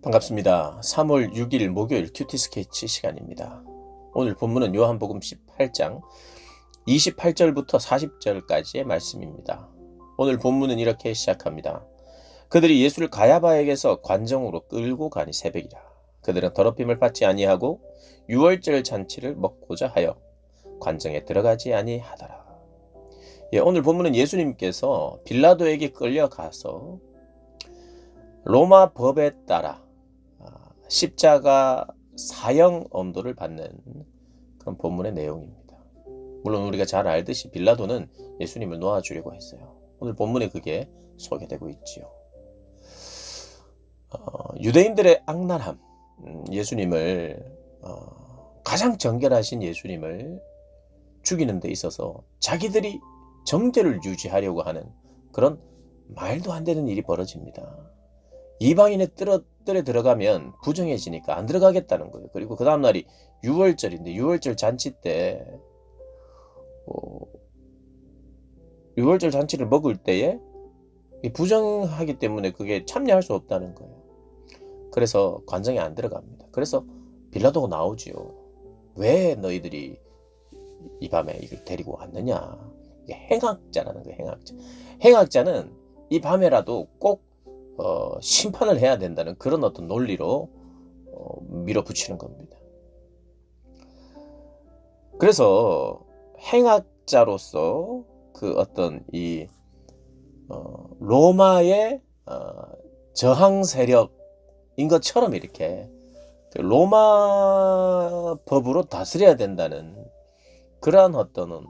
반갑습니다. 3월 6일 목요일 큐티 스케치 시간입니다. 오늘 본문은 요한복음 18장 28절부터 40절까지의 말씀입니다. 오늘 본문은 이렇게 시작합니다. 그들이 예수를 가야바에게서 관정으로 끌고 가니 새벽이라. 그들은 더럽힘을 받지 아니하고 유월절 잔치를 먹고자 하여 관정에 들어가지 아니하더라. 오늘 본문은 예수님께서 빌라도에게 끌려가서 로마 법에 따라 십자가 사형 엄도를 받는 그런 본문의 내용입니다. 물론 우리가 잘 알듯이 빌라도는 예수님을 놓아주려고 했어요. 오늘 본문에 그게 소개되고 있지요. 유대인들의 악랄함, 예수님을 가장 정결하신 예수님을 죽이는 데 있어서 자기들이 정죄를 유지하려고 하는 그런 말도 안 되는 일이 벌어집니다. 이방인의 뜰에 들어가면 부정해지니까 안 들어가겠다는 거예요. 그리고 그 다음날이 유월절인데 유월절 잔치 때 유월절 잔치를 먹을 때에 부정하기 때문에 그게 참여할 수 없다는 거예요. 그래서 관정에 안 들어갑니다. 그래서 빌라도가 나오지요. 왜 너희들이 이 밤에 이걸 데리고 왔느냐. 이게 행악자라는 거예요. 행악자. 행악자는 이 밤에라도 꼭 심판을 해야 된다는 그런 어떤 논리로 밀어붙이는 겁니다. 그래서 행악자로서 그 어떤 이 로마의 저항 세력인 것처럼 이렇게 로마 법으로 다스려야 된다는 그러한 어떤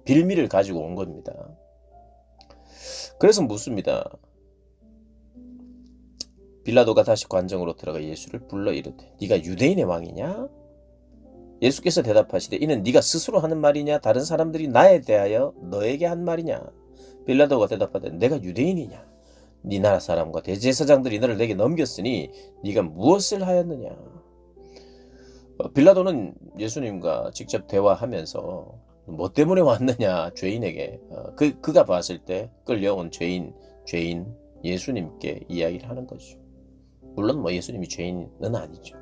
빌미를 가지고 온 겁니다. 그래서 묻습니다. 빌라도가 다시 관정으로 들어가 예수를 불러 이르되 네가 유대인의 왕이냐? 예수께서 대답하시되 이는 네가 스스로 하는 말이냐? 다른 사람들이 나에 대하여 너에게 한 말이냐? 빌라도가 대답하되 내가 유대인이냐? 네 나라 사람과 대제사장들이 너를 내게 넘겼으니 네가 무엇을 하였느냐? 빌라도는 예수님과 직접 대화하면서 뭐 때문에 왔느냐? 죄인에게 그가 봤을 때 끌려온 죄인 예수님께 이야기를 하는 거죠. 물론 예수님이 죄인은 아니죠.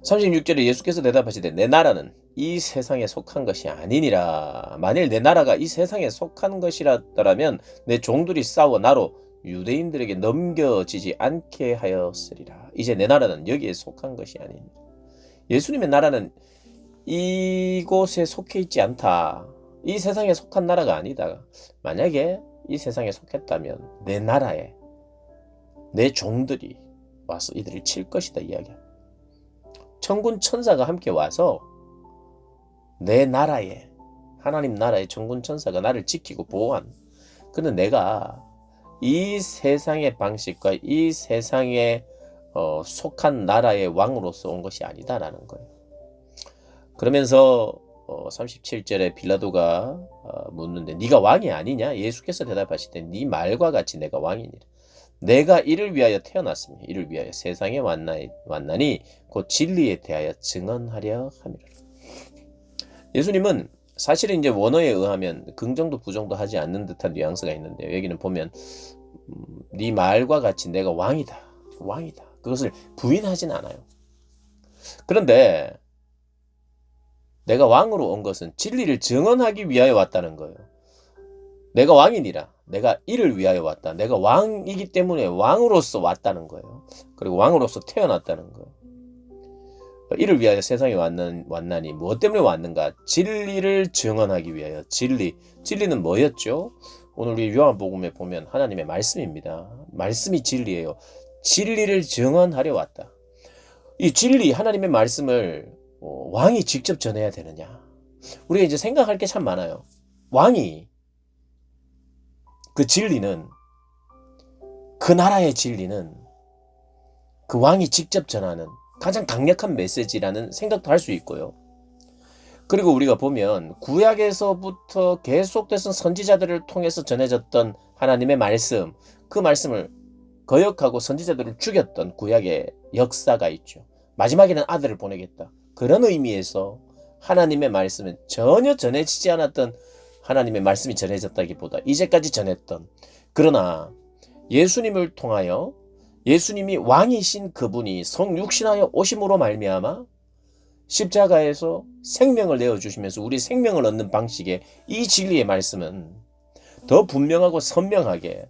36절에 예수께서 대답하시되 내 나라는 이 세상에 속한 것이 아니니라. 만일 내 나라가 이 세상에 속한 것이라더라면 내 종들이 싸워 나로 유대인들에게 넘겨지지 않게 하였으리라. 이제 내 나라는 여기에 속한 것이 아니니라. 예수님의 나라는 이곳에 속해 있지 않다. 이 세상에 속한 나라가 아니다. 만약에 이 세상에 속했다면 내 나라에 내 종들이 와서 이들을 칠 것이다 이야기합니다. 천군 천사가 함께 와서 내 나라에 하나님 나라의 천군 천사가 나를 지키고 보호한. 그런데 내가 이 세상의 방식과 이 세상에 속한 나라의 왕으로서 온 것이 아니다라는 거예요. 그러면서 37절에 빌라도가 묻는데 네가 왕이 아니냐? 예수께서 대답하시되 네 말과 같이 내가 왕이니라. 내가 이를 위하여 태어났으며 이를 위하여 세상에 왔나니 곧 진리에 대하여 증언하려 함이라. 예수님은 사실은 이제 원어에 의하면 긍정도 부정도 하지 않는 듯한 뉘앙스가 있는데 여기는 보면 네 말과 같이 내가 왕이다. 그것을 부인하진 않아요. 그런데 내가 왕으로 온 것은 진리를 증언하기 위하여 왔다는 거예요. 내가 왕이니라. 내가 이를 위하여 왔다. 내가 왕이기 때문에 왕으로서 왔다는 거예요. 그리고 왕으로서 태어났다는 거예요. 이를 위하여 세상에 왔나니 무엇 때문에 왔는가? 진리를 증언하기 위하여. 진리는 뭐였죠? 오늘 우리 요한복음에 보면 하나님의 말씀입니다. 말씀이 진리예요. 진리를 증언하려 왔다. 이 진리 하나님의 말씀을 왕이 직접 전해야 되느냐? 우리가 이제 생각할 게 참 많아요. 왕이 그 진리는 그 나라의 진리는 그 왕이 직접 전하는 가장 강력한 메시지라는 생각도 할 수 있고요. 그리고 우리가 보면 구약에서부터 계속돼서 선지자들을 통해서 전해졌던 하나님의 말씀, 그 말씀을 거역하고 선지자들을 죽였던 구약의 역사가 있죠. 마지막에는 아들을 보내겠다. 그런 의미에서 하나님의 말씀은 전혀 전해지지 않았던 하나님의 말씀이 전해졌다기보다 이제까지 전했던, 그러나 예수님을 통하여 예수님이 왕이신 그분이 성육신하여 오심으로 말미암아 십자가에서 생명을 내어주시면서 우리 생명을 얻는 방식의 이 진리의 말씀은 더 분명하고 선명하게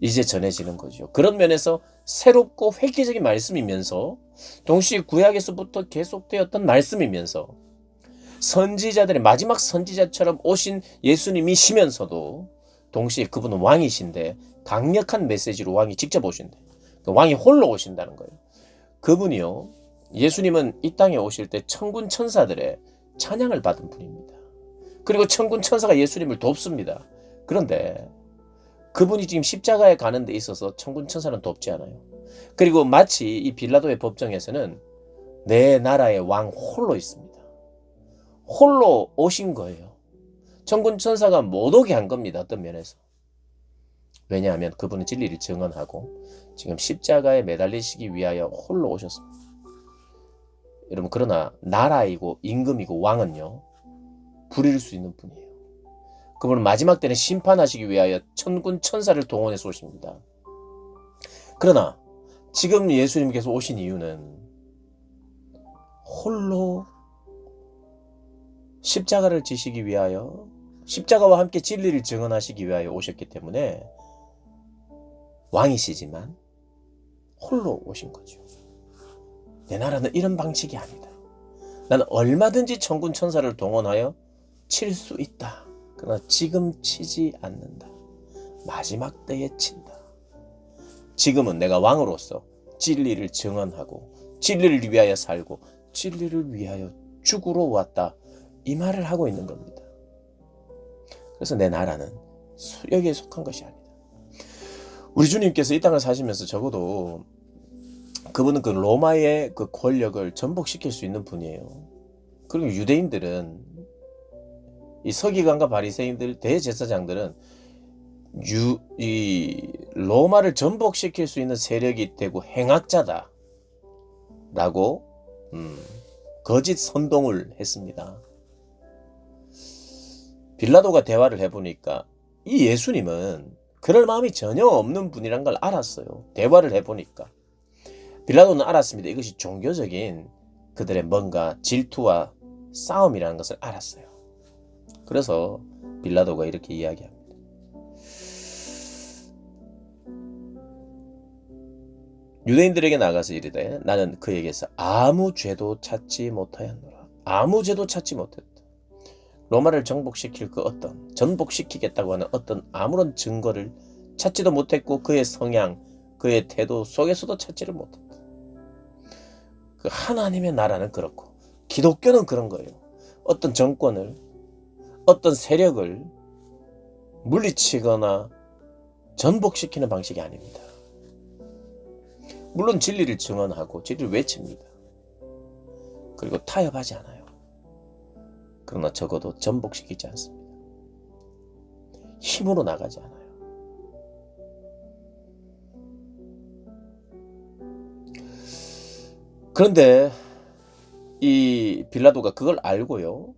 이제 전해지는 거죠. 그런 면에서 새롭고 획기적인 말씀이면서 동시에 구약에서부터 계속되었던 말씀이면서 선지자들의 마지막 선지자처럼 오신 예수님이시면서도 동시에 그분은 왕이신데 강력한 메시지로 왕이 직접 오신대. 왕이 홀로 오신다는 거예요. 그분이요. 예수님은 이 땅에 오실 때 천군 천사들의 찬양을 받은 분입니다. 그리고 천군 천사가 예수님을 돕습니다. 그런데 그분이 지금 십자가에 가는 데 있어서 천군 천사는 돕지 않아요. 그리고 마치 이 빌라도의 법정에서는 내 나라의 왕 홀로 있습니다. 홀로 오신 거예요. 천군 천사가 못 오게 한 겁니다. 어떤 면에서. 왜냐하면 그분은 진리를 증언하고 지금 십자가에 매달리시기 위하여 홀로 오셨습니다. 여러분, 그러나 나라이고 임금이고 왕은요, 부릴 수 있는 분이에요. 그분은 마지막 때는 심판하시기 위하여 천군 천사를 동원해서 오십니다. 그러나 지금 예수님께서 오신 이유는 홀로 십자가를 지시기 위하여, 십자가와 함께 진리를 증언하시기 위하여 오셨기 때문에 왕이시지만 홀로 오신 거죠. 내 나라는 이런 방식이 아니다. 나는 얼마든지 천군 천사를 동원하여 칠 수 있다. 그러나 지금 치지 않는다. 마지막 때에 친다. 지금은 내가 왕으로서 진리를 증언하고 진리를 위하여 살고 진리를 위하여 죽으러 왔다. 이 말을 하고 있는 겁니다. 그래서 내 나라는 여기에 속한 것이 아니다. 우리 주님께서 이 땅을 사시면서 적어도 그분은 그 로마의 그 권력을 전복시킬 수 있는 분이에요. 그리고 유대인들은 이 서기관과 바리새인들, 대제사장들은 이 로마를 전복시킬 수 있는 세력이 되고 행악자다 라고 거짓 선동을 했습니다. 빌라도가 대화를 해보니까 이 예수님은 그럴 마음이 전혀 없는 분이란 걸 알았어요. 대화를 해보니까 빌라도는 알았습니다. 이것이 종교적인 그들의 뭔가 질투와 싸움이라는 것을 알았어요. 그래서 빌라도가 이렇게 이야기합니다. 유대인들에게 나가서 이르되 나는 그에게서 아무 죄도 찾지 못하였노라. 아무 죄도 찾지 못했다. 로마를 정복시킬 그 어떤, 전복시키겠다고 하는 어떤 아무런 증거를 찾지도 못했고 그의 성향, 그의 태도 속에서도 찾지를 못했다. 그 하나님의 나라는 그렇고 기독교는 그런 거예요. 어떤 정권을, 어떤 세력을 물리치거나 전복시키는 방식이 아닙니다. 물론 진리를 증언하고 진리를 외칩니다. 그리고 타협하지 않아요. 그러나 적어도 전복시키지 않습니다. 힘으로 나가지 않아요. 그런데 이 빌라도가 그걸 알고요,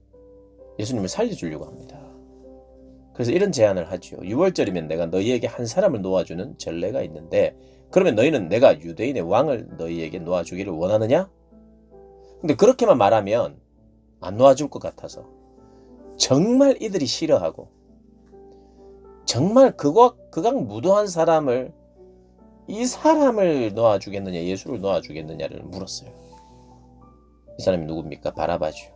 예수님을 살려주려고 합니다. 그래서 이런 제안을 하죠. 6월절이면 내가 너희에게 한 사람을 놓아주는 전례가 있는데 그러면 너희는 내가 유대인의 왕을 너희에게 놓아주기를 원하느냐? 근데 그렇게만 말하면 안 놓아줄 것 같아서 정말 이들이 싫어하고 정말 그강 무도한 사람을, 이 사람을 놓아주겠느냐 예수를 놓아주겠느냐를 물었어요. 이 사람이 누굽니까? 바라바죠.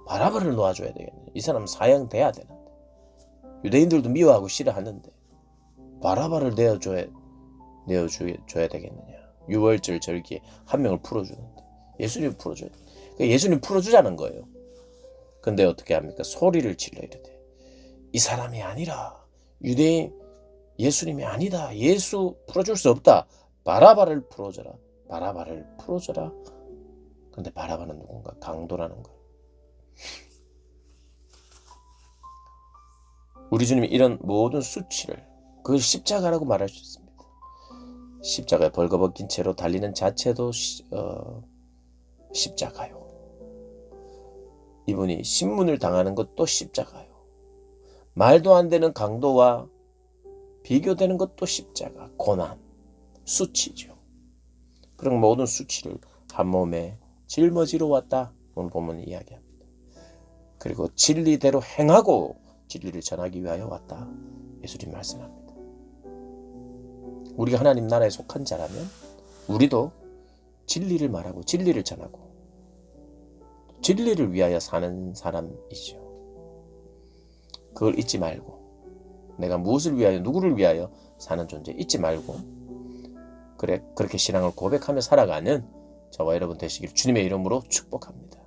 바라바를 놓아줘야 되겠네. 이 사람은 사형돼야 되는데, 유대인들도 미워하고 싫어하는데 바라바를 내어줘야 되겠느냐. 6월절 절기에 한 명을 풀어주는데 예수님을 풀어줘야 돼. 그러니까 예수님 풀어주자는 거예요. 근데 어떻게 합니까? 소리를 질러 이르되 이 사람이 아니라 유대인 예수님이 아니다. 예수 풀어줄 수 없다. 바라바를 풀어줘라. 바라바를 풀어줘라. 근데 바라바는 누군가? 강도라는 거예요. 우리 주님이 이런 모든 수치를, 그걸 십자가라고 말할 수 있습니다. 십자가에 벌거벗긴 채로 달리는 자체도 십자가요. 이분이 신문을 당하는 것도 십자가요. 말도 안 되는 강도와 비교되는 것도 십자가, 고난. 수치죠. 그런 모든 수치를 한 몸에 짊어지러 왔다. 오늘 본문이 이야기합니다. 그리고 진리대로 행하고 진리를 전하기 위하여 왔다. 예수님 말씀합니다. 우리가 하나님 나라에 속한 자라면 우리도 진리를 말하고 진리를 전하고 진리를 위하여 사는 사람이죠. 그걸 잊지 말고 내가 무엇을 위하여 누구를 위하여 사는 존재 잊지 말고 그렇게 신앙을 고백하며 살아가는 저와 여러분 되시길 주님의 이름으로 축복합니다.